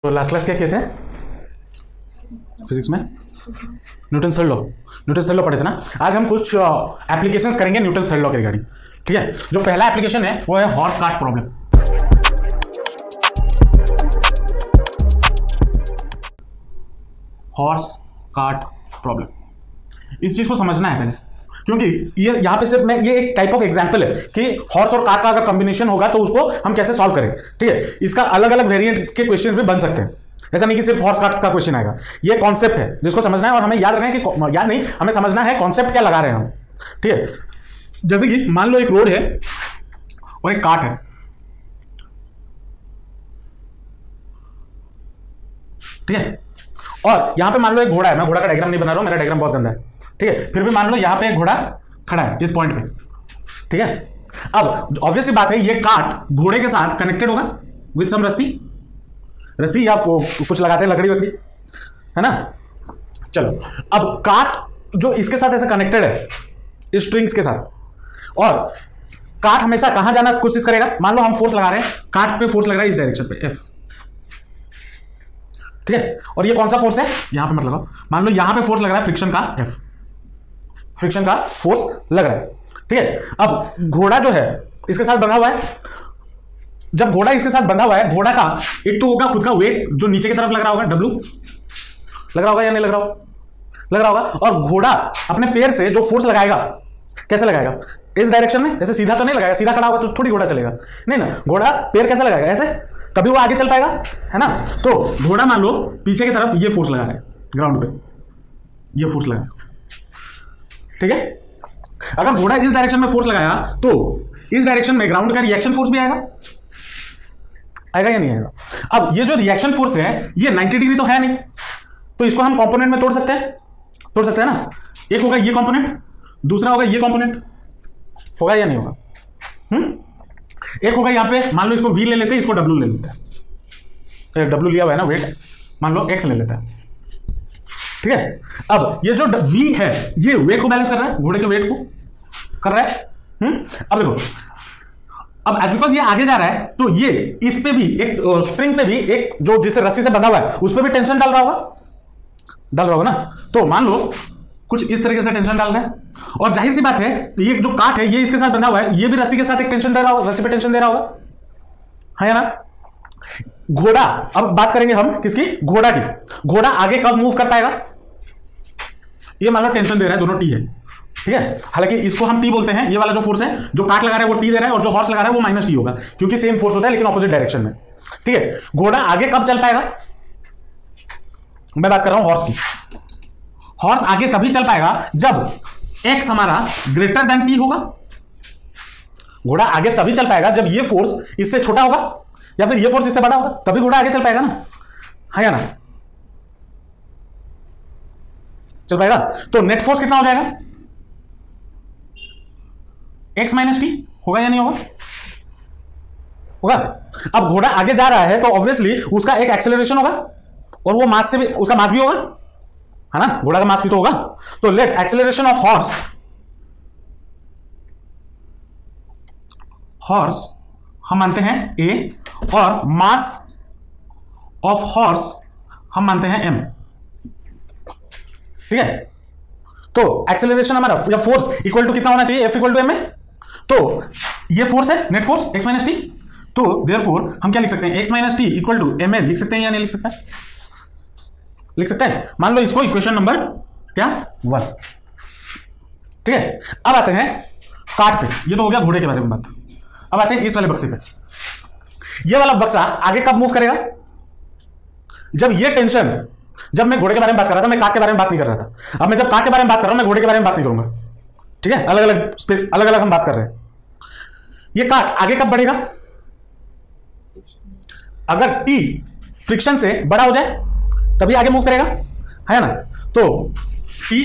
तो last class क्या किए थे फिजिक्स में? न्यूटन्स थर्ड लॉ पढ़े थे ना। आज हम कुछ एप्लीकेशंस करेंगे न्यूटन्स थर्ड लॉ के रिगार्डिंग। ठीक है, जो पहला एप्लीकेशन है वो है horse cart problem. Horse cart problem, इस चीज को समझना है पहले, क्योंकि ये यहाँ पे सिर्फ ये एक टाइप ऑफ एग्जांपल है कि हॉर्स और कार्ट का अगर कॉम्बिनेशन होगा तो उसको हम कैसे सॉल्व करें। ठीक है, इसका अलग अलग वेरिएंट के क्वेश्चंस भी बन सकते हैं, ऐसा नहीं कि सिर्फ हॉर्स कार्ट का क्वेश्चन आएगा। ये कॉन्सेप्ट है जिसको समझना है और हमें याद रखना है कि याद नहीं, हमें समझना है कॉन्सेप्ट क्या लगा रहे हैं हम। ठीक है, जैसे कि मान लो एक रोड है और एक कार्ट है। ठीक है, और यहां पे मान लो एक घोड़ा है। मैं घोड़ा का डायग्राम नहीं बना रहा हूं, मेरा डायग्राम बहुत गंदा है। ठीक है, फिर भी मान लो यहां पे एक घोड़ा खड़ा है इस पॉइंट पे। ठीक है, अब ऑब्वियस सी बात है ये कार्ट घोड़े के साथ कनेक्टेड होगा विद सम रस्सी या कुछ लगाते हैं लकड़ी वकड़ी, है ना। चलो, अब कार्ट जो इसके साथ ऐसे कनेक्टेड है स्ट्रिंग्स के साथ, और कार्ट हमेशा कहां जाना कोशिश करेगा। मान लो हम फोर्स लगा रहे हैं, कार्ट पे फोर्स लग रहा है इस डायरेक्शन पे F। ठीक है, और ये कौन सा फोर्स है, यहां पे मत लगाओ। मान लो यहां पे फोर्स लग रहा है फ्रिक्शन का F, फ्रिक्शन का फोर्स लग रहा है। ठीक है, अब घोड़ा जो है इसके साथ बंधा हुआ है। जब घोड़ा इसके साथ बंधा हुआ है, घोड़ा का एक तो होगा खुद का वेट जो नीचे की तरफ लग रहा होगा, W लग रहा होगा या नहीं लग रहा होगा, लग रहा होगा। और घोड़ा अपने पैर से जो फोर्स लगाएगा कैसे लगाएगा, इस डायरेक्शन में, ऐसे सीधा तो नहीं लगाएगा, सीधा खड़ा होगा तो थोड़ी घोड़ा चलेगा, नहीं ना। घोड़ा पैर कैसे लगाएगा, ऐसे, तभी वो आगे चल पाएगा, है ना। तो घोड़ा मान लो पीछे की तरफ ये फोर्स लगा रहा है ग्राउंड पे, ये फोर्स लगा। ठीक है, अगर घोड़ा इस डायरेक्शन में फोर्स लगाया तो इस डायरेक्शन में ग्राउंड का रिएक्शन फोर्स भी आएगा या नहीं आएगा। अब ये जो रिएक्शन फोर्स है ये 90 डिग्री तो है नहीं, तो इसको हम कंपोनेंट में तोड़ सकते हैं ना। एक होगा ये कंपोनेंट, दूसरा होगा ये कंपोनेंट, होगा या नहीं होगा। एक होगा यहां पे, मान लो इसको V ले लेते हैं, इसको W ले लेते हैं। W लिया हुआ है ना वेट, मान लो X ले लेते हैं। ठीक है, अब ये जो V है ये वेट को बैलेंस कर रहा है, घोड़े के वेट को कर रहा है। अब देखो, अब एज बिकॉज ये आगे जा रहा है तो ये इस पे भी एक स्ट्रिंग पे भी एक जो जिसे रस्सी से बंधा हुआ है उस पे भी टेंशन डाल रहा होगा ना। तो मान लो कुछ इस तरीके से टेंशन डाल रहे हैं, और जाहिर सी बात है ये जो काट है ये इसके साथ बंधा हुआ है, ये भी रस्सी के साथ एक टेंशन दे रहा होगा, रस्सी पे टेंशन दे रहा होगा, है ना। घोड़ा, अब बात करेंगे हम किसकी, घोड़ा की। घोड़ा आगे कब मूव कर पाएगा, ये मान लो टेंशन दे रहा है, दोनों T है। ठीक है, हालांकि इसको हम T बोलते हैं, ये वाला जो फोर्स है जो काट लगा रहा है वो T दे रहा है, और जो हॉर्स लगा रहा है वो -T होगा, क्योंकि सेम फोर्स होता है लेकिन ऑपोजिट डायरेक्शन में। ठीक है, घोड़ा आगे कब चल पाएगा, मैं बात कर रहा हूं हॉर्स की। हॉर्स आगे तभी चल पाएगा जब X हमारा ग्रेटर देन T होगा। घोड़ा आगे तभी चल पाएगा जब ये फोर्स इससे छोटा होगा या फिर ये फोर्स इससे बड़ा होगा, तभी घोड़ा आगे चल पाएगा ना, है या ना, चल पाएगा। तो नेट फोर्स कितना हो जाएगा, X - T होगा या नहीं होगा। अब घोड़ा आगे जा रहा है तो ऑब्वियसली उसका एक एक्सेलरेशन होगा, और वो मास से भी, उसका मास भी होगा, है ना, घोड़ा का मास भी तो होगा। तो लेट एक्सेलरेशन ऑफ हॉर्स हम मानते हैं A, और मास ऑफ हॉर्स हम मानते हैं M। ठीक है, तो एक्सेलरेशन हमारा या फोर्स इक्वल टू कितना होना चाहिए, F = M है। तो ये फोर्स है नेट फोर्स X - T, तो देयरफॉर हम क्या लिख सकते हैं, X - T = ml लिख सकते हैं या नहीं लिख सकते हैं, लिख सकते हैं। मान लो इसको इक्वेशन नंबर क्या 1। ठीक है, अब आते हैं कार्ट पे, ये तो हो गया घोड़े के बारे में बात। अब आते हैं इस वाले बक्से पे। ये वाला बक्सा आगे कब मूव करेगा, जब ये टेंशन, जब मैं घोड़े के बारे में बात कर रहा था मैं कार्ट के बारे में बात नहीं कर रहा था। अब मैं जब कार्ट के बारे में बात कर रहा हूं मैं घोड़े के बारे में बात नहीं करूंगा। ठीक है, अलग अलग स्पेस, अलग अलग हम बात कर रहे हैं। ये कार्ट आगे कब बढ़ेगा, अगर T फ्रिक्शन से बड़ा हो जाए तभी आगे मूव करेगा, है ना। तो T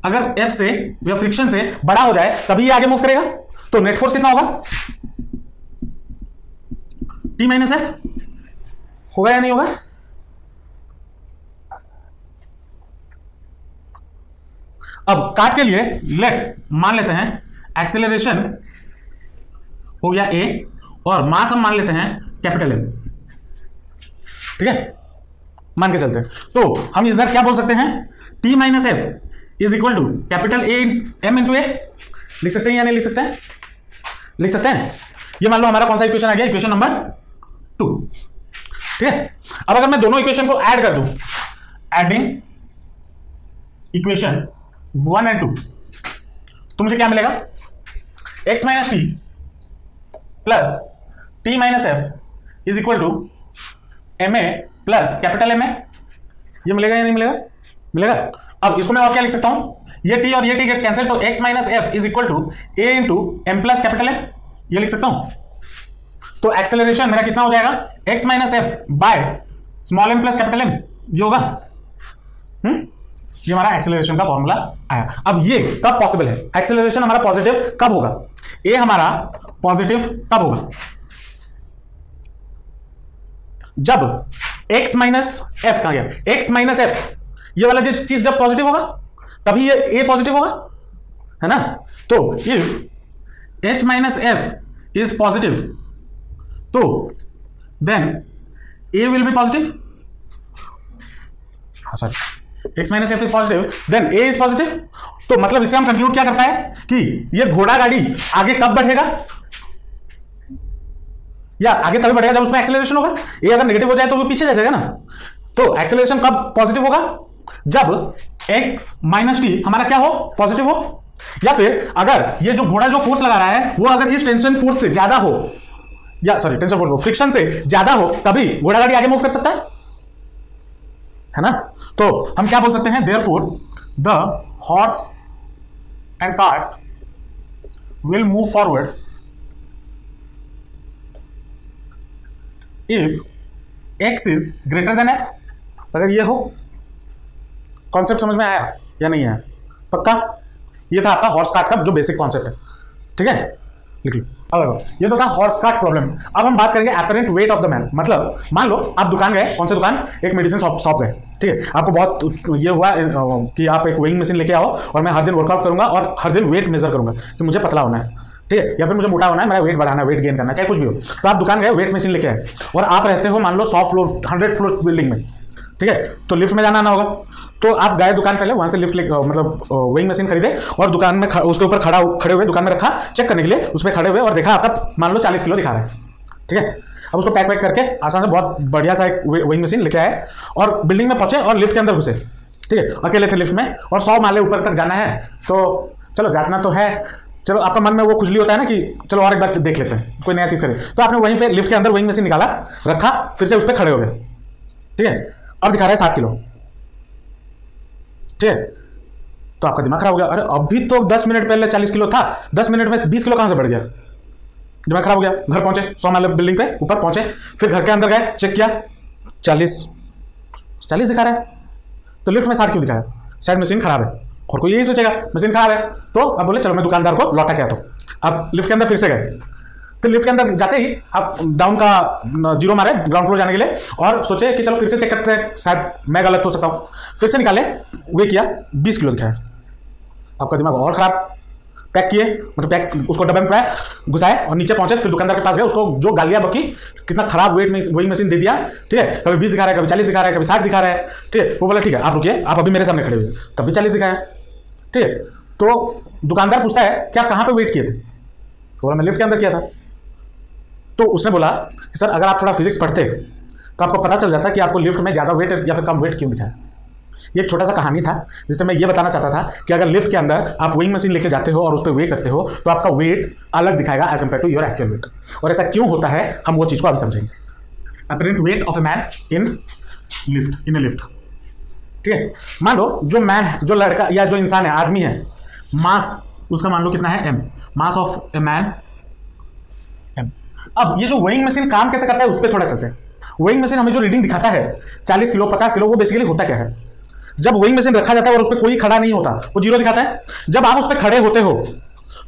अगर F से या फ्रिक्शन से बड़ा हो जाए तभी ये आगे मूव करेगा। तो नेट फोर्स कितना होगा, T - F होगा या नहीं होगा। अब कार्ट के लिए लेट मान लेते हैं एक्सेलरेशन हो गया A, और मास हम मान लेते हैं कैपिटल M। ठीक है, मान के चलते हैं, तो हम इधर क्या बोल सकते हैं, T minus F is equal to capital A M into A. लिख सकते हैं या नहीं लिख सकते हैं? लिख सकते हैं। ये मान लो हमारा कौन सा इक्वेशन आ गया, इक्वेशन नंबर 2। ठीक है, अब अगर मैं दोनों इक्वेशन को ऐड कर दूं, एडिंग इक्वेशन 1 एंड 2, तो मुझे क्या मिलेगा, x minus t plus t minus F is equal to m a plus capital m a. ये मिलेगा या नहीं मिलेगा? मिलेगा। अब इसको मैं और क्या लिख सकता हूं, ये t और ये t गेट्स कैंसिल, तो x minus F is equal to a into m plus capital m, ये लिख सकता हूं। तो एक्सेलरेशन मेरा कितना हो जाएगा, x minus f by small m plus capital m, ये होगा। ये हमारा एक्सेलरेशन का फॉर्मूला आया। अब ये कब पॉसिबल है, एक्सेलरेशन हमारा पॉजिटिव कब होगा, ए हमारा पॉजिटिव कब होगा, जब x माइनस एफ कहां गया, x माइनस एफ, ये वाला जो चीज जब पॉजिटिव होगा तभी ये ए पॉजिटिव होगा, है ना। तो if h minus F is positive, तो then a will be positive, हाँ sir, x minus F is positive then a is positive. तो मतलब इससे हम कंक्लूड क्या करता है कि ये घोड़ा गाड़ी आगे कब बढ़ेगा, या आगे तभी बढ़ेगा जब उसमें एक्सेलरेशन होगा। a अगर नेगेटिव हो जाए तो वो पीछे जाएगा ना। तो एक्सेलरेशन कब पॉजिटिव होगा, जब x माइनस टी हमारा क्या हो, पॉजिटिव हो, या फिर अगर ये जो घोड़ा जो फोर्स लगा रहा है वो अगर इस टेंशन फोर्स से ज्यादा हो, या सॉरी टेंशन फोर्स फ्रिक्शन से ज्यादा हो, तभी घोड़ा गाड़ी आगे मूव कर सकता है ना। तो हम क्या बोल सकते हैं, therefore the horse and cart will move forward if x is greater than f। अगर ये हो, कॉन्सेप्ट समझ में आया या नहीं आया, पक्का? ये था आपका हॉर्स कार्ट का जो बेसिक कॉन्सेप्ट है, ठीक है, लिख लो। अब ये तो था हॉर्स कार्ट प्रॉब्लम। अब हम बात करेंगे apparent weight of the man. मतलब मान लो आप दुकान गए, कौन सी दुकान, एक मेडिसिन शॉप गए, ठीक है, आपको बहुत ये हुआ कि आप एक वेइंग मशीन लेके आओ और मैं हर दिन वर्कआउट करूंगा और हर दिन वेट मेजर करूंगा कि मुझे पतला होना है, ठीक है, या फिर मुझे मोटा होना है, मेरा वेट बढ़ाना है, वेट गेन करना है, चाहे कुछ भी हो। तो आप दुकान गए, वेट मशीन लेके आए, और आप रहते हो मान लो 100 फ्लोर 100 फ्लोर बिल्डिंग में, ठीक है, तो लिफ्ट में जाना ना होगा। तो आप गए दुकान, पहले वहां से लिफ्ट मतलब वेइंग मशीन खरीदे और दुकान में उसके ऊपर खड़े हुए दुकान में रखा चेक करने के लिए, उस पर खड़े हुए और देखा आपका मान लो 40 किलो दिखा रहा है, ठीक है। अब उसको पैक करके आसान से बहुत बढ़िया सा एक वेइंग मशीन लेके आए और बिल्डिंग में पहुंचे और लिफ्ट के अंदर घुसे, ठीक है, अकेले थे लिफ्ट में और 100 माले ऊपर तक जाना है। तो चलो जाना तो है, चलो आपका मन में वो खुजली होता है ना कि चलो और एक बार देख लेते हैं, कोई नया चीज़ करें। तो आपने वहीं पे लिफ्ट के अंदर वेइंग मशीन निकाला, रखा, फिर से उस पर खड़े हो गए, ठीक है, अब दिखा रहा है 7 किलो, ठीक है। तो आपका दिमाग खराब हो गया, अरे अभी तो 10 मिनट पहले 40 किलो था, 10 मिनट में 20 किलो कहां से बढ़ गया, दिमाग खराब हो गया। घर पहुंचे, 100 माले बिल्डिंग पे ऊपर पहुंचे, फिर घर के अंदर गए, चेक किया, 40 दिखा रहा है, तो लिफ्ट में 60 क्यों दिखा रहा है, शायद मशीन खराब है। और कोई यही सोचेगा मशीन खराब है, तो अब बोले चलो मैं दुकानदार को लौटा के आता हूँ। अब लिफ्ट के अंदर फिर से गए, फिर लिफ्ट के अंदर जाते ही आप डाउन का जीरो मारे ग्राउंड फ्लोर जाने के लिए और सोचे कि चलो फिर से चेक करते हैं, शायद मैं गलत हो सकता हूँ। फिर से निकाले, वे किया, 20 किलो दिखाया। आपका दिमाग और खराब, पैक किए, मतलब पैक उसको डब्बे में घुसाए और नीचे पहुंचे, फिर दुकानदार के पास गए, उसको जो गालियां बकी, कितना खराब वेट में वही मशीन दे दिया, ठीक है, कभी 20 दिखा रहा है, कभी 40 दिखा रहा है, कभी 60 दिखा रहा है, ठीक है। वो बोला ठीक है आप रुकिए, आप अभी मेरे सामने खड़े हुए, तब भी 40 दिखाया, ठीक है। तो दुकानदार पूछता है कि आप कहाँ पे वेट किए थे, तो बोला मैं लिफ्ट के अंदर किया था। तो उसने बोला कि सर अगर आप थोड़ा फिजिक्स पढ़ते तो आपको पता चल जाता कि आपको लिफ्ट में ज़्यादा वेट या फिर कम वेट क्यों दिखाया। ये एक छोटा सा कहानी था जिससे मैं ये बताना चाहता था कि अगर लिफ्ट के अंदर आप वेइंग मशीन लेके जाते हो और उस पर वे करते हो तो आपका वेट अलग दिखाएगा as compare to your actual weight. और ऐसा क्यों होता है हम वो चीज़ को अभी समझेंगे। Apparent weight of a man in A lift, ठीक है। मान लो जो मैन है, जो लड़का या जो इंसान है, आदमी है, मास उसका मान लो कितना है, m, mass of a man m। अब ये जो वेइंग मशीन काम कैसे करता है उस पर थोड़ा चलते हैं। वेइंग मशीन हमें जो रीडिंग दिखाता है 40 किलो 50 किलो, वो बेसिकली होता क्या है, जब वेइंग मशीन रखा जाता है और उस पर कोई खड़ा नहीं होता वो जीरो दिखाता है। जब आप उस पर खड़े होते हो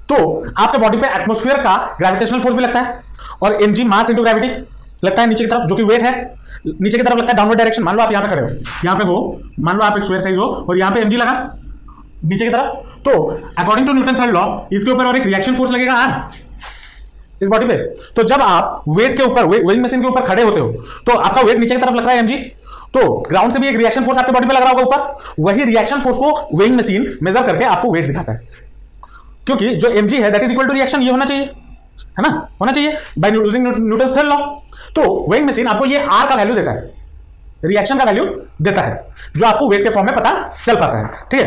तो आपके बॉडी पे एटमॉस्फेयर का ग्रेविटेशनल फोर्स भी लगता है और mg मास इंटू ग्रेविटी लगता है नीचे की तरफ, जो कि वेट है, नीचे की तरफ लगता है डाउनवर्ड डायरेक्शन। मान लो आप यहाँ पे खड़े हो, यहाँ पे हो, मान लो आप एक स्क्वायर साइज हो और यहाँ पे mg लगा नीचे की तरफ, तो according to Newton third law इसके ऊपर और एक रिएक्शन फोर्स लगेगा r इस बॉडी पे। तो जब आप वेट के ऊपर वेइंग मशीन के ऊपर खड़े होते हो तो आपका वेट नीचे की तरफ लग रहा है mg, तो ग्राउंड से भी एक रिएक्शन फोर्स आपके बॉडी पे लग रहा होगा ऊपर, वही रिएक्शन फोर्स को वेइंग मशीन मेजर करके आपको वेट दिखाता है, क्योंकि जो mg है that is equal to reaction, ये होना चाहिए, है ना, होना चाहिए by using Newton's third law. तो वेइंग मशीन आपको ये r का वैल्यू देता है, रिएक्शन का वैल्यू देता है, जो आपको वेट के फॉर्म में पता चल पाता है, ठीक है।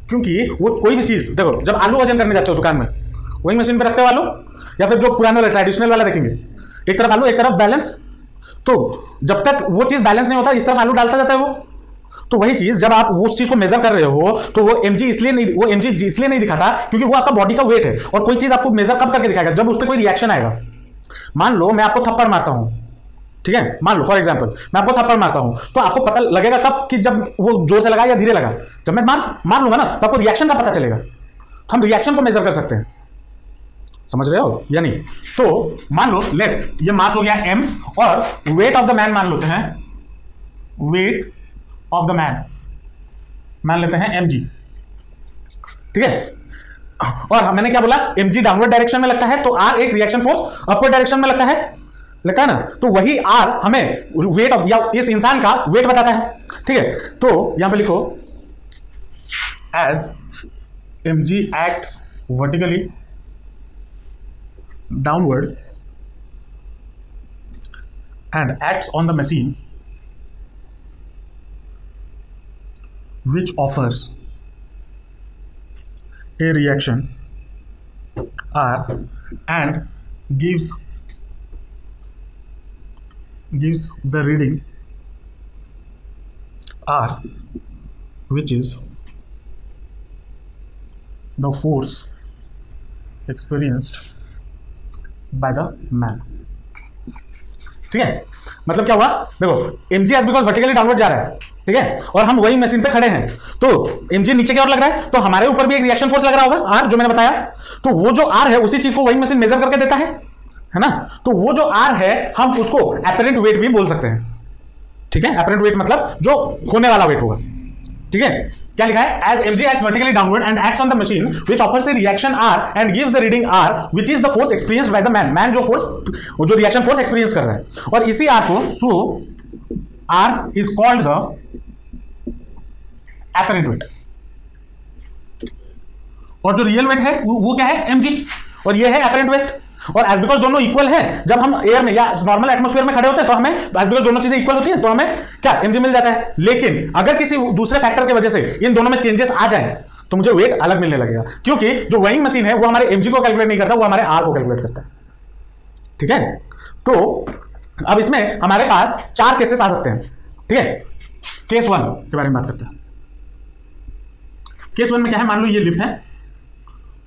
क्योंकि वो कोई भी चीज देखो, जब आलू वजन करने जाते हो दुकान में, वही मशीन पे रखते हो आलू, या फिर जो पुराने वाला ट्रेडिशनल वाला देखेंगे, एक तरफ आलू एक तरफ बैलेंस, तो जब तक वो चीज बैलेंस नहीं होता इस तरफ आलू डालता जाता है वो। तो वही चीज जब आप उस चीज को मेजर कर रहे हो तो वो mg इसलिए नहीं दिखाता क्योंकि वो आपका बॉडी का वेट है, और कोई चीज आपको मेजर कब करके दिखाएगा, जब उस पर कोई रिएक्शन आएगा। मान लो मैं आपको थप्पड़ मारता हूं, ठीक है, मान लो फॉर एग्जांपल मैं आपको थप्पड़ मारता हूं, तो आपको पता लगेगा कब कि जब वो जोर से लगा या धीरे लगा। जब मैं मार लूंगा ना तो आपको रिएक्शन का पता चलेगा, हम रिएक्शन को मेजर कर सकते हैं, समझ रहे हो या नहीं। तो मान लो लेट ये मास हो गया m, और वेट ऑफ द मैन मान लेते हैं, वेट ऑफ द मैन मान लेते हैं mg, ठीक है। और मैंने क्या बोला, mg डाउनवर्ड डायरेक्शन में लगता है, तो r एक रिएक्शन फोर्स अपवर्ड डायरेक्शन में लगता है ना, तो वही r हमें वेट ऑफ या इस इंसान का वेट बताता है, ठीक है। तो यहां पे लिखो as mg acts vertically downward and acts on the machine which offers a reaction R and gives the reading R, which is the force experienced by the man, ठीक है। मतलब क्या हुआ, देखो mg as because vertically downward जा रहा है, ठीक है, और हम वही मशीन पे खड़े हैं, तो mg नीचे की ओर लग रहा है, तो हमारे ऊपर भी एक रिएक्शन फोर्स लग रहा होगा r, जो मैंने बताया। तो वो जो r है उसी चीज को वही मशीन मेजर करके देता है ना। तो वो जो r है हम उसको एपरेंट वेट भी बोल सकते हैं, ठीक है। एपरेंट वेट मतलब जो होने वाला वेट होगा, ठीक है। क्या लिखा है, as mg acts vertically downward and acts on the machine which offers a reaction r and gives the reading r, which is the force experienced by the man जो फोर्स, जो रिएक्शन फोर्स एक्सपीरियंस कर रहा है, और इसी r को सो r is called the apparent weight, और जो रियल वेट है वो क्या है, mg, और ये है apparent weight। और एज बिकॉज दोनों इक्वल है, जब हम एयर में या नॉर्मल एटमॉस्फेयर में खड़े होते हैं तो हमें एज बिकॉज दोनों चीजें इक्वल होती हैं तो हमें क्या mg मिल जाता है। लेकिन अगर किसी दूसरे फैक्टर की वजह से इन दोनों में चेंजेस आ जाए तो मुझे वेट अलग मिलने लगेगा, क्योंकि जो वेइंग मशीन है वो हमारे mg को कैलकुलेट नहीं करता, वो हमारे r को कैलकुलेट करता है, ठीक है। तो अब इसमें हमारे पास 4 केसेस आ सकते हैं, ठीक है। केस 1 के बारे में बात करते हैं। केस 1 में क्या है, मान लो ये लिफ्ट है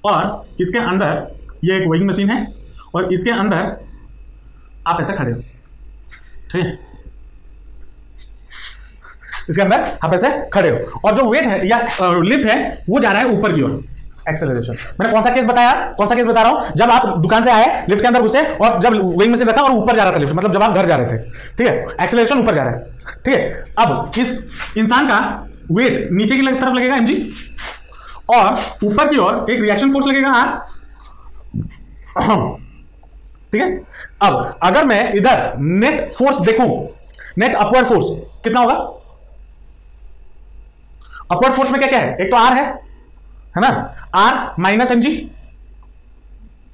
और इसके अंदर ये एक वेइंग मशीन है और इसके अंदर आप ऐसे खड़े हो, ठीक है, इसके अंदर आप ऐसे खड़े हो, और जो वेट है या लिफ्ट है वो जा रहा है ऊपर की ओर, एक्सेलरेशन। मैंने कौन सा केस बता रहा हूं, जब आप दुकान से आए, लिफ्ट के अंदर घुसे और जब वेइंग मशीन रखा और ऊपर जा रहा था लिफ्ट, मतलब जब आप घर जा रहे थे, ठीक है, एक्सेलरेशन ऊपर जा रहा है, ठीक है। अब इस इंसान का वेट नीचे की तरफ लगेगा mg, और ऊपर की ओर एक रिएक्शन फोर्स लगेगा r, ठीक है। अब अगर मैं इधर नेट फोर्स देखूं, नेट अपवर्ड फोर्स कितना होगा, अपवर्ड फोर्स में क्या क्या है, एक तो r है ना, r माइनस mg,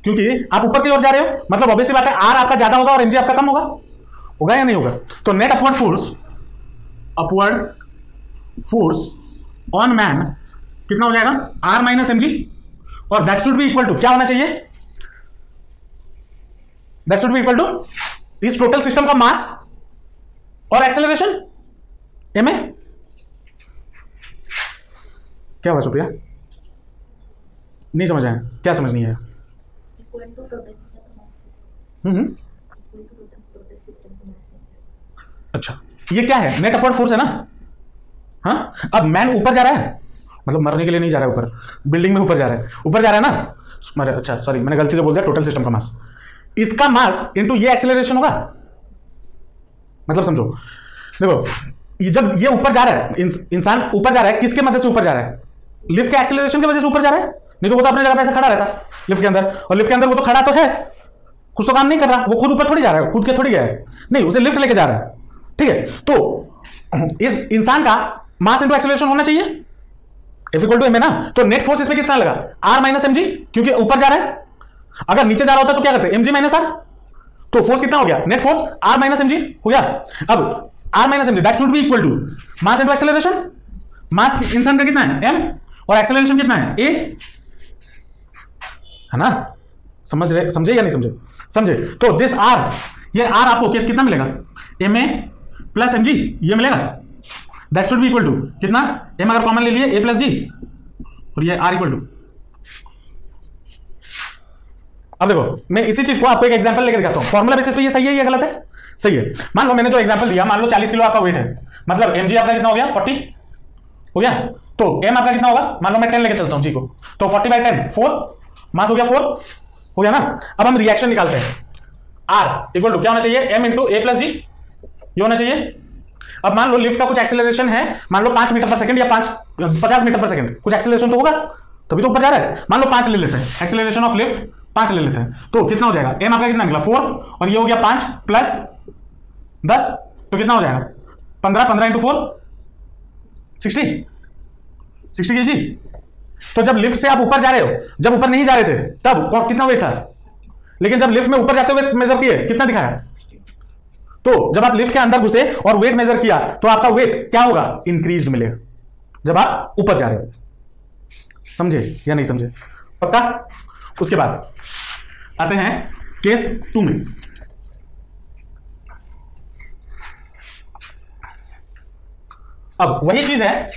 क्योंकि आप ऊपर की ओर जा रहे हो, मतलब ऑब्वियसली बात है r आपका ज्यादा होगा और mg आपका कम होगा या नहीं होगा। तो net upward force on man कितना हो जाएगा, r माइनस mg, और that should be equal to क्या होना चाहिए, that should be equal to इस टोटल सिस्टम का मास और एक्सेलरेशन ma। क्या हुआ सुप्रिया, नहीं समझ आया, क्या समझ नहीं आया। अच्छा, ये क्या है, नेट अपवर्ड फोर्स है ना। हाँ, अब मैन ऊपर जा रहा है, मतलब मरने के लिए नहीं जा रहा है, ऊपर बिल्डिंग में ऊपर जा रहा है ना। अच्छा सॉरी, मैंने गलती से बोल दिया टोटल सिस्टम का मास, इसका मास इनटू ये एक्सेलरेशन होगा। मतलब समझो, देखो जब ये ऊपर जा रहा है, इंसान ऊपर जा रहा है, किसके मदद से ऊपर जा रहा है, लिफ्ट के एक्सेलरेशन की वजह से ऊपर जा रहा है, नहीं तो वो तो अपने जगह पे ऐसे खड़ा रहता लिफ्ट के अंदर, और लिफ्ट के अंदर वो तो खड़ा तो है, कुछ तो काम नहीं कर रहा, वो खुद ऊपर थोड़ी जा रहा है, कूद के थोड़ी गया है, नहीं उसे लिफ्ट लेके जा रहा है, ठीक है, तो इस इंसान का मास इंटू एक्सेलरेशन होना चाहिए F इक्वल टू एम है ना, तो नेट फोर्स इसमें कितना लगा r माइनस एम जी, क्योंकि ऊपर जा रहा है। अगर नीचे जा रहा होता तो क्या करते, mg माइनस r, तो फोर्स कितना हो गया, net force r minus M G हो गया। अब r minus M G that should be equal to mass into acceleration, mass इंसान का कितना है m और एक्सेलरेशन कितना है a, है ना। समझे या नहीं समझे, समझे। तो दिस r, ये r आपको कितना मिलेगा, ma प्लस mg, ये मिलेगा। That should be equal to कितना, m अगर कॉमन ले लिए a प्लस g, और ये r इक्वल टू। अब देखो मैं इसी चीज को आपको एक एग्जांपल लेकर दिखाता हूं, फॉर्मूला बेसिस पे ये सही है या गलत है, सही है। मान लो मैंने जो एग्जांपल दिया, मान लो 40 किलो आपका वेट है, मतलब mg आपका कितना हो गया 40 हो गया, तो m आपका कितना होगा, मान लो मैं 10 लेके चलता हूं जी को, तो 40 बाई 10 4, मास हो गया 4 हो गया ना। अब हम रिएक्शन निकालते हैं, r इक्वल टू क्या होना चाहिए, m इंटू a प्लस जी, ये होना चाहिए। अब मान लो लिफ्ट का कुछ एक्सेलरेशन है, मान लो 5 मीटर पर सेकंड या 50 मीटर पर सेकंड, कुछ एक्सेलरेशन तो होगा तभी तो ऊपर जा रहा है। मान लो 5 ले लेते हैं, एक्सेलरेशन ऑफ लिफ्ट 5 ले लेते हैं, तो कितना हो जाएगा, m आपका कितना निकला 4, और ये हो गया 5 प्लस 10, तो कितना हो जाएगा 15 इंटू 4 60 केजी। तो जब लिफ्ट से आप ऊपर जा रहे हो, जब ऊपर नहीं जा रहे थे तब कितना वेट था, लेकिन जब लिफ्ट में ऊपर जाते हुए मेजर किए कितना दिखाया, तो जब आप लिफ्ट के अंदर घुसे और वेट मेजर किया तो आपका वेट क्या होगा, इंक्रीज्ड मिलेगा जब आप ऊपर जा रहे हो। समझे या नहीं समझे, पक्का। उसके बाद आते हैं केस 2 में। अब वही चीज है,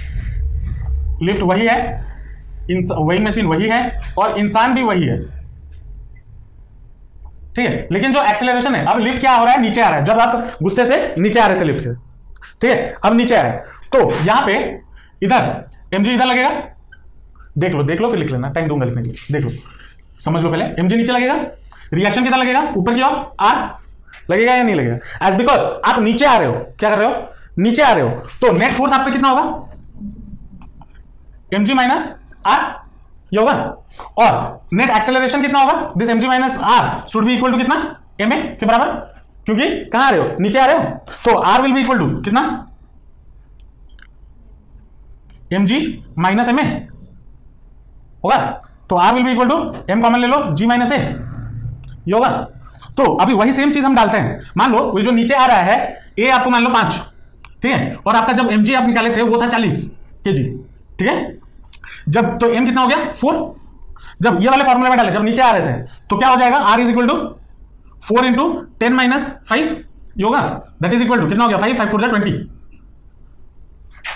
लिफ्ट वही है, वही मशीन वही है, और इंसान भी वही है, ठीक है। लेकिन जो एक्सेलरेशन है, अब लिफ्ट क्या हो रहा है, नीचे आ रहा है। जब आप गुस्से से नीचे आ रहे थे लिफ्ट के, ठीक है, अब नीचे आ रहा है, तो यहां पे इधर mg इधर लगेगा, देख लो फिर लिख लेना, टाइम दूंगा लिखने के लिए, देख लो समझ लो पहले। mg नीचे लगेगा, रिएक्शन कितना लगेगा, ऊपर की ओर r लगेगा या नहीं लगेगा, एज बिकॉज आप नीचे आ रहे हो, क्या कर रहे हो, नीचे आ रहे हो, तो नेट फोर्स आप पे कितना होगा, mg माइनस r ये होगा, और नेट एक्सेलरेशन कितना होगा, this mg minus r should be equal to कितना, ma के बराबर, क्योंकि कहां आ रहे हो, नीचे आ रहे हो, तो r will be equal to कितना, mg माइनस ma होगा, तो r will be equal to m common ले लो, g माइनस a ये होगा। तो अभी वही सेम चीज हम डालते हैं, मान लो वो जो नीचे आ रहा है a आपको मान लो 5, ठीक है, और आपका जब mg आप निकाले थे वो था 40 kg, ठीक है, जब तो m कितना हो गया 4, जब ये वाले फॉर्मूले में डाले, जब नीचे आ रहे थे तो क्या हो जाएगा, r is equal to 4 into 10 minus 5 ये होगा, दैट इज इक्वल टू कितना हो गया 5 4 20।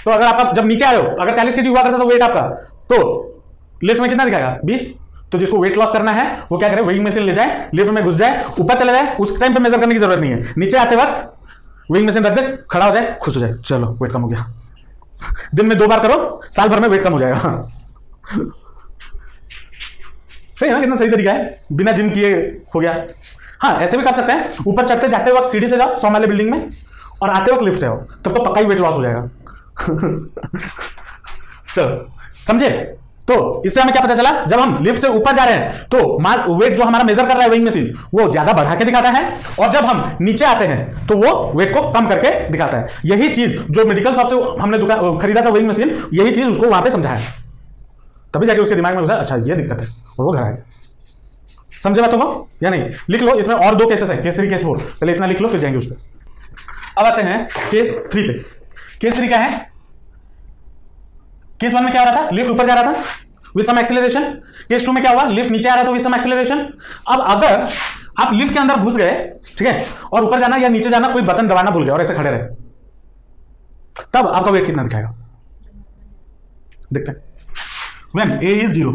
तो अगर आप जब नीचे आए हो, अगर 40 kg हुआ करता तो वेट आपका, तो लिफ्ट में कितना दिखाएगा 20, तो जिसको वेट लॉस करना है वो क्या करे, वेइंग मशीन ले जाए, लिफ्ट में घुस जाए, ऊपर चले जाए, उस टाइम पे मेजर करने की जरूरत नहीं है, नीचे आते वक्त वेइंग मशीन रख दे, खड़ा हो जाए, खुश हो जाए, चलो वेट कम हो गया। दिन में 2 बार करो, साल भर में वेट कम हो जाएगा। सही है ना, कितना सही तरीका है, बिना जिम किए हो गया। हाँ ऐसे भी कर सकते हैं, ऊपर चढ़ते जाते वक्त सीढ़ी से जाओ 100 वाले बिल्डिंग में, और आते वक्त लिफ्ट से आओ, तब तो पक्का ही वेट लॉस हो जाएगा। चलो समझे, तो इससे हमें क्या पता चला, जब हम लिफ्ट से ऊपर जा रहे हैं तो वेट जो हमारा मेजर कर रहा है वेइंग मशीन वो ज्यादा बढ़ा के दिखाता है, और जब हम नीचे आते हैं तो वो वेट को कम करके दिखाता है। यही चीज जो मेडिकल शॉप से हमने खरीदा था वेइंग मशीन, यही चीज उसको वहां पे समझाया, तभी जाके उसके दिमाग में घुसा, अच्छा ये दिक्कत है, और वो घर आया। समझे बातों को या नहीं, लिख लो, इसमें और 2 केसेस है, केस 3 केस 4, पहले इतना लिख लो फिर जाएंगे उस पर। अब आते हैं केस 3 पे। केस 3 क्या है, केस 1 में क्या हो रहा था, लिफ्ट ऊपर जा रहा था विद सम एक्सेलरेशन, केस 2 में क्या हुआ, लिफ्ट नीचे आ रहा था विद सम एक्सेलरेशन। अब अगर आप लिफ्ट के अंदर घुस गए, ठीक है, और ऊपर जाना या नीचे जाना कोई बटन दबाना भूल गए और ऐसे खड़े रहे, तब आपका वेट कितना दिखाएगा, देखते हैं। व्हेन a इज 0,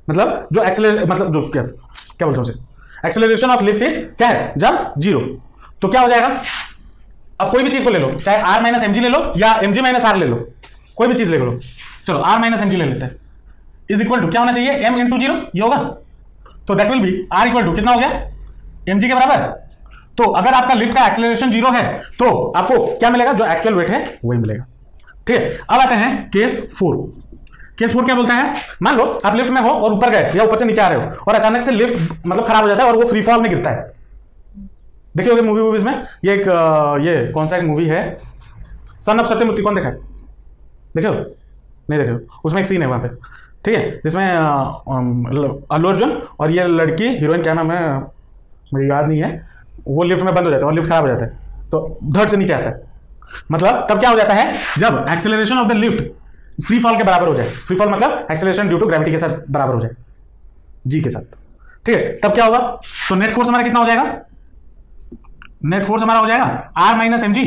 मतलब जो मतलब जो क्या बोलते हैं उसे, एक्सेलरेशन ऑफ लिफ्ट इज क्या है, जब 0, तो क्या हो जाएगा, अब कोई भी चीज को ले लो, चाहे r माइनस mg ले लो या mg माइनस r ले लो, कोई भी चीज ले लो, चलो r माइनस mg ले लेते हैं, इज इक्वल टू क्या होना चाहिए, m इंटू 0 ये होगा, तो that will be r equal to कितना हो गया, mg के बराबर। तो अगर आपका लिफ्ट का एक्सेलरेशन 0 है तो आपको क्या मिलेगा, जो एक्चुअल वेट है वही मिलेगा, ठीक है। अब आते हैं केस 4। केस 4 क्या बोलता है, मान लो आप लिफ्ट में हो और ऊपर गए या ऊपर से नीचे आ रहे हो, और अचानक से लिफ्ट मतलब खराब हो जाता है और वो फ्री फॉल में गिरता है, देखिए होगे मूवीज में, ये एक ये कौन सा एक मूवी है, सन ऑफ सत्यमूर्ति, कौन देखा है? देखो नहीं देखो, उसमें एक सीन है वहाँ पे, ठीक है, जिसमें अल्लू अर्जुन और ये लड़की हीरोइन, क्या नाम है मुझे याद नहीं है, वो लिफ्ट में बंद हो जाता है और लिफ्ट खराब हो जाता है, तो धड़ से नीचे आता है। मतलब तब क्या हो जाता है, जब acceleration of the lift free fall के बराबर हो जाए, फ्री फॉल मतलब एक्सेलरेशन ड्यू टू ग्रेविटी के साथ बराबर हो जाए, जी के साथ, ठीक है, तब क्या होगा, तो नेट फोर्स हमारा कितना हो जाएगा, नेट फोर्स हमारा हो जाएगा आर माइनस एम जी।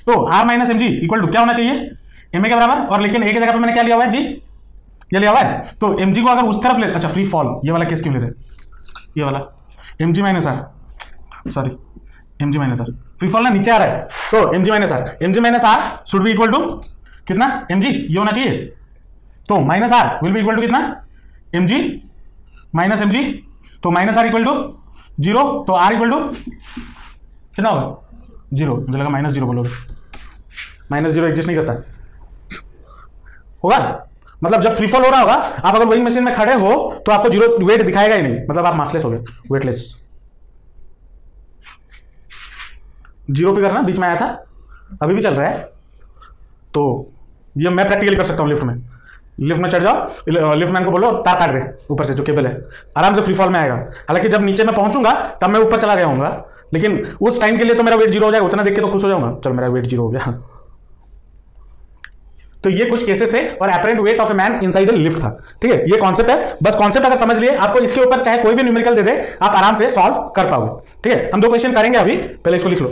तो R minus M G equal to क्या होना चाहिए, एम ए के बराबर, और लेकिन ए की जगह पर मैंने क्या लिया हुआ है, जी, ये लिया हुआ है, तो एम जी को अगर उस तरफ ले, अच्छा फ्री फॉल, ये वाला केस क्यों ले रहे, ये वाला M G minus R, sorry M G minus R, free fall ना नीचे आ रहा है, तो M G minus R, M G minus R should be equal to कितना, एम जी, ये होना चाहिए, तो minus R will be equal to कितना, M G minus M G, तो minus R equal to zero, तो आर इक्वल टू कितना होगा, जीरो, मुझे लगा माइनस जीरो बोलोगे, माइनस जीरो एग्जिस्ट नहीं करता होगा, मतलब जब फ्री फॉल हो रहा होगा, आप अगर वेइंग मशीन में खड़े हो तो आपको जीरो वेट दिखाएगा ही नहीं, मतलब आप मासलेस हो गए, वेटलेस, जीरो फिगर ना बीच में आया था, अभी भी चल रहा है, तो ये मैं प्रैक्टिकली कर सकता हूं, लिफ्ट में चढ़ जाओ, लिफ्ट मैन को बोलो तार काट दे ऊपर से जो केबल है, आराम से फ्री फॉल में आएगा, हालांकि जब नीचे मैं पहुंचूंगा तब मैं ऊपर चला गया हूँगा, लेकिन उस टाइम के लिए तो मेरा वेट जीरो हो जाएगा, उतना देख के तो खुश हो जाऊंगा, चल मेरा वेट जीरो हो गया। तो ये कुछ केसेस थे, और apparent weight of a man inside a lift था, ठीक है, ये कॉन्सेप्ट है, बस कॉन्सेप्ट अगर समझ लिए, आपको इसके ऊपर चाहे कोई भी न्यूमेरिकल दे दे, आप आराम से सॉल्व कर पाओगे, ठीक है। हम 2 क्वेश्चन करेंगे अभी, पहले इसको लिख लो,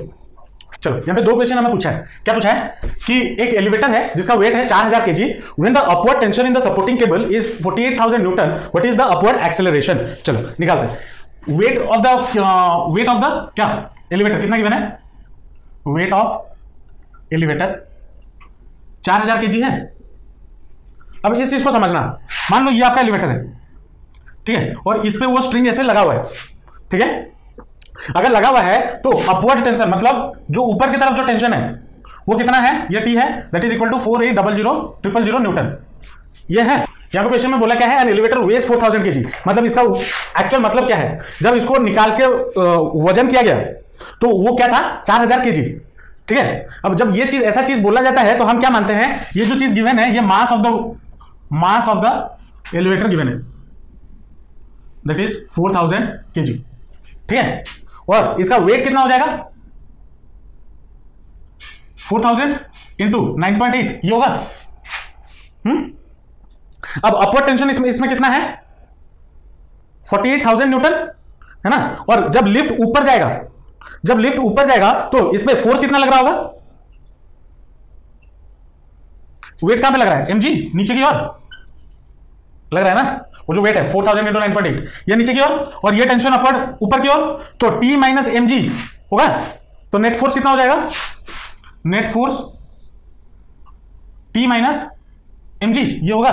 चलो यहाँ पे 2 क्वेश्चन हमें पूछा है, क्या पूछा है कि एक एलिवेटर है जिसका वेट है 4000 kg, when the upward tension in the supporting cable is 48000 Newton, what is the upward acceleration, चलो निकालते हैं। वेट ऑफ द क्या एलिवेटर कितना गिवन है, वेट ऑफ एलिवेटर 4000 kg है। अब इस चीज को समझना, मान लो ये आपका एलिवेटर है, ठीक है, और इस पे वो स्ट्रिंग ऐसे लगा हुआ है, ठीक है, अगर लगा हुआ है तो अपवर्ड टेंशन मतलब जो ऊपर की तरफ जो टेंशन है वो कितना है, ये टी है, that is equal to 4800000 newton, ये है। यहाँ पे क्वेश्चन में बोला क्या है, एन एलिवेटर वेज 4000 kg, मतलब इसका एक्चुअल मतलब क्या है, जब इसको निकाल के वजन किया गया तो वो क्या था 4000 kg, ठीक है। अब जब ये चीज ऐसा चीज बोला जाता है तो हम क्या मानते हैं, ये जो चीज गिवन है ये mass of the elevator given है, दैट इज 4000 kg, ठीक है, और इसका वेट कितना हो जाएगा 4000 इंटू 9.8, ये होगा। अब अपवर्ड टेंशन इसमें कितना है 48,000 न्यूटन, है ना, और जब लिफ्ट ऊपर जाएगा तो इसमें फोर्स कितना लग रहा होगा, वेट कहां पे लग रहा है, mg नीचे की ओर लग रहा है ना, वो जो वेट है 4000 इंटू 9.8 ये नीचे की ओर, और ये टेंशन अपवर्ड ऊपर की ओर, तो T माइनस mg होगा, तो नेट फोर्स कितना हो जाएगा, net force T minus mg ये होगा,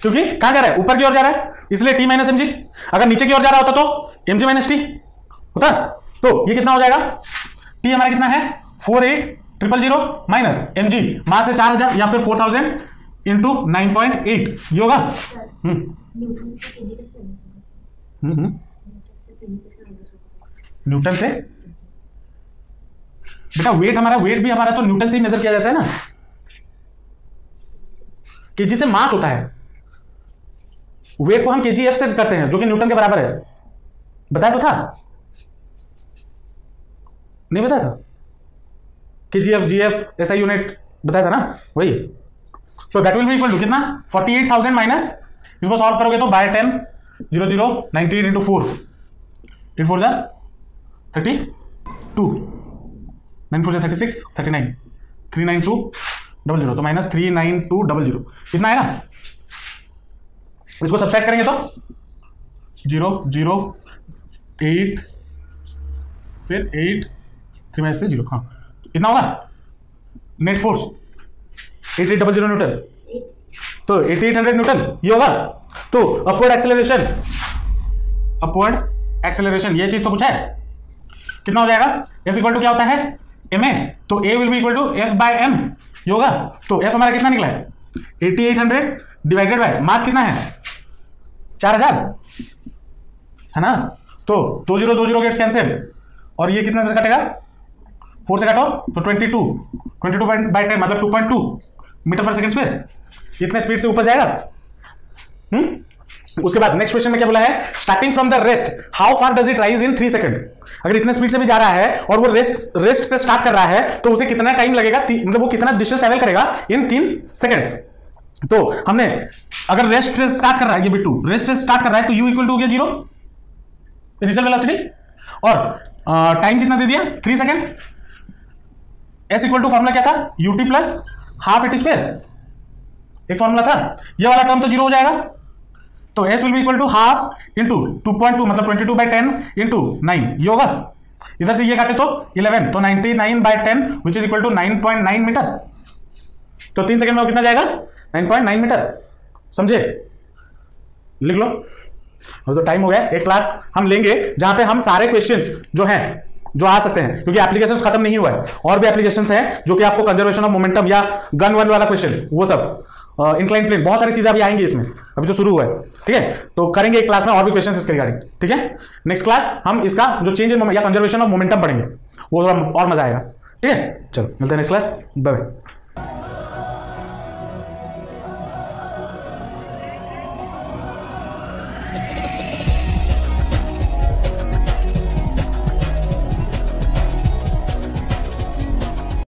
क्योंकि कहां जा रहा है, ऊपर की ओर जा रहा है, इसलिए T माइनस mg, अगर नीचे की ओर जा रहा होता तो mg माइनस टी होता, तो ये कितना हो जाएगा, T हमारा कितना है 48000 माइनस mg, मास है 4000 या फिर 4000 इंटू 9.8 ये होगा। न्यूटन से बेटा वेट भी हमारा तो न्यूटन से ही मेजर किया जाता है ना, केजी से मास होता है, वेट को हम केजीएफ से करते हैं जो कि न्यूटन के बराबर है, बताया तो था, नहीं बताया था, केजीएफ जीएफ ऐसा यूनिट बताया था ना, वही, तो that will be equal to कितना 48,000 माइनस, इसको सॉल्व करोगे तो बाय 10 0 0 98 इंटू 4 8 4 32 9 4 36 39 392 00, तो माइनस 39200 कितना आएगा, इसको सब्सट्रैक्ट करेंगे तो 0 0 8 फिर 8 3 माइनस 3 0, हाँ कितना होगा नेट फोर्स 8800 न्यूटन, तो 8800 न्यूटन ये होगा। तो अपवर्ड एक्सेलरेशन ये चीज तो पूछा है, कितना हो जाएगा, F इक्वल टू क्या होता है ma, तो A will be equal to F by m ये होगा, तो F हमारा कितना निकला है 8800 डिवाइडेड बाय मास कितना है 4000 है ना, तो 20 गेट्स कैंसिल, और ये कितने से कटेगा, 4 से काटो तो 22/10 मतलब 2.2 मीटर पर सेकंड स्क्वायर, इतने स्पीड से ऊपर जाएगा। उसके बाद नेक्स्ट क्वेश्चन में क्या बोला है, starting from the rest how far does it rise in 3 second. अगर इतने स्पीड से भी जा रहा है और वो रेस्ट से स्टार्ट कर रहा है तो उसे कितना टाइम लगेगा, मतलब वो कितना डिस्टेंस ट्रैवल करेगा इन 3 सेकंड्स। तो हमने अगर रेस्ट से स्टार्ट कर रहा है, ये बिट्टू रेस्ट से स्टार्ट कर रहा है तो u इक्वल टू हो गया 0 इनिशियल वेलोसिटी, और टाइम कितना दे दिया 3 second. s equal to formula क्या था, ut plus half a t square, एक फॉर्मूला था, ये वाला टर्म तो 0 हो जाएगा। तो s will be equal to half into 2.2 मतलब 22/10 इंटू 9, ये होगा। इधर से ये काटे तो 11 तो 99/10 which is equal to 9.9 metre. तो 3 सेकंड में कितना जाएगा 9.9 मीटर, समझे, लिख लो। और तो टाइम हो गया। एक क्लास हम लेंगे जहां पे हम सारे क्वेश्चंस जो हैं जो आ सकते हैं, क्योंकि एप्लीकेशंस खत्म नहीं हुआ है, और भी एप्लीकेशंस हैं जो कि आपको कंजर्वेशन ऑफ मोमेंटम या गन वन वाला क्वेश्चन, वो सब इंक्लाइन प्लेन, बहुत सारी चीजें अभी आएंगी इसमें, अभी तो शुरू हुआ है। ठीक है, तो करेंगे एक क्लास में और भी क्वेश्चंस इसके रिगार्डिंग। ठीक है, नेक्स्ट क्लास हम इसका जो चेंज इन या कंजर्वेशन ऑफ मोमेंटम पढ़ेंगे, वो और मजा आएगा। ठीक है, चलो मिलते हैं नेक्स्ट क्लास, बाय बाय।